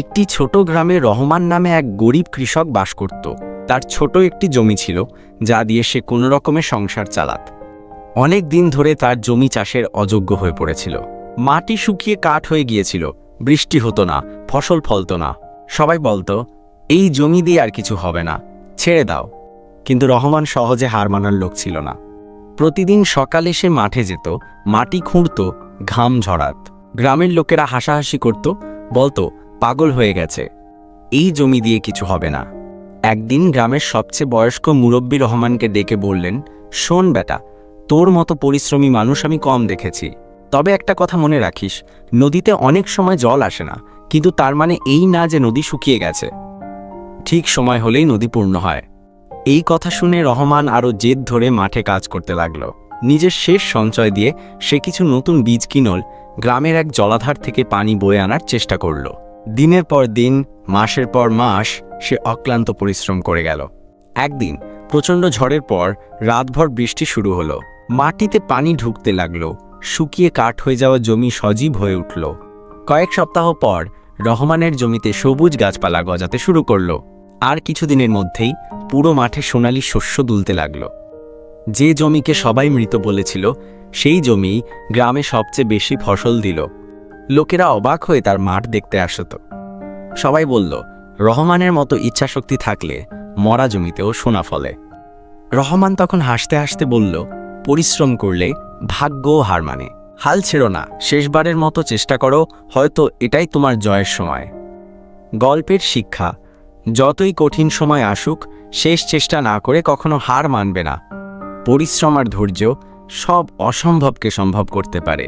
একটি ছোট গ্রামে রহমান নামে এক গরিব কৃষক বাস করত। তার ছোট একটি জমি ছিল, যা দিয়ে সে কোনো রকমে সংসার চালাত। অনেক দিন ধরে তার জমি চাষের অযোগ্য হয়ে পড়েছিল। মাটি শুকিয়ে কাঠ হয়ে গিয়েছিল, বৃষ্টি হতো না, ফসল ফলতো না। সবাই বলতো, এই জমি দিয়ে আর কিছু হবে না, ছেড়ে দাও। কিন্তু রহমান সহজে হার মানার লোক ছিল না। প্রতিদিন সকালে সে মাঠে যেত, মাটি খুঁড়ত, ঘাম ঝরাত। গ্রামের লোকেরা হাসাহাসি করত, বলতো পাগল হয়ে গেছে, এই জমি দিয়ে কিছু হবে না। একদিন গ্রামের সবচেয়ে বয়স্ক মুরব্বী রহমানকে ডেকে বললেন, শোন বেটা, তোর মতো পরিশ্রমী মানুষ আমি কম দেখেছি। তবে একটা কথা মনে রাখিস, নদীতে অনেক সময় জল আসে না, কিন্তু তার মানে এই না যে নদী শুকিয়ে গেছে। ঠিক সময় হলেই নদী পূর্ণ হয়। এই কথা শুনে রহমান আরও জেদ ধরে মাঠে কাজ করতে লাগল। নিজের শেষ সঞ্চয় দিয়ে সে কিছু নতুন বীজ কিনল, গ্রামের এক জলাধার থেকে পানি বয়ে আনার চেষ্টা করল। দিনের পর দিন, মাসের পর মাস সে অক্লান্ত পরিশ্রম করে গেল। একদিন প্রচণ্ড ঝড়ের পর রাতভর বৃষ্টি শুরু হলো। মাটিতে পানি ঢুকতে লাগল, শুকিয়ে কাঠ হয়ে যাওয়া জমি সজীব হয়ে উঠল। কয়েক সপ্তাহ পর রহমানের জমিতে সবুজ গাছপালা গজাতে শুরু করল। আর কিছুদিনের মধ্যেই পুরো মাঠে সোনালি শস্য দুলতে লাগল। যে জমিকে সবাই মৃত বলেছিল, সেই জমি গ্রামে সবচেয়ে বেশি ফসল দিল। লোকেরা অবাক হয়ে তার মাঠ দেখতে আসত। সবাই বলল, রহমানের মতো ইচ্ছাশক্তি থাকলে মরা জমিতেও সোনা ফলে। রহমান তখন হাসতে হাসতে বলল, পরিশ্রম করলে ভাগ্যও হার মানে। হাল ছেড়ো না, শেষবারের মতো চেষ্টা করো, হয়তো এটাই তোমার জয়ের সময়। গল্পের শিক্ষা, যতই কঠিন সময় আসুক, শেষ চেষ্টা না করে কখনো হার মানবে না। পরিশ্রম আর ধৈর্য সব অসম্ভবকে সম্ভব করতে পারে।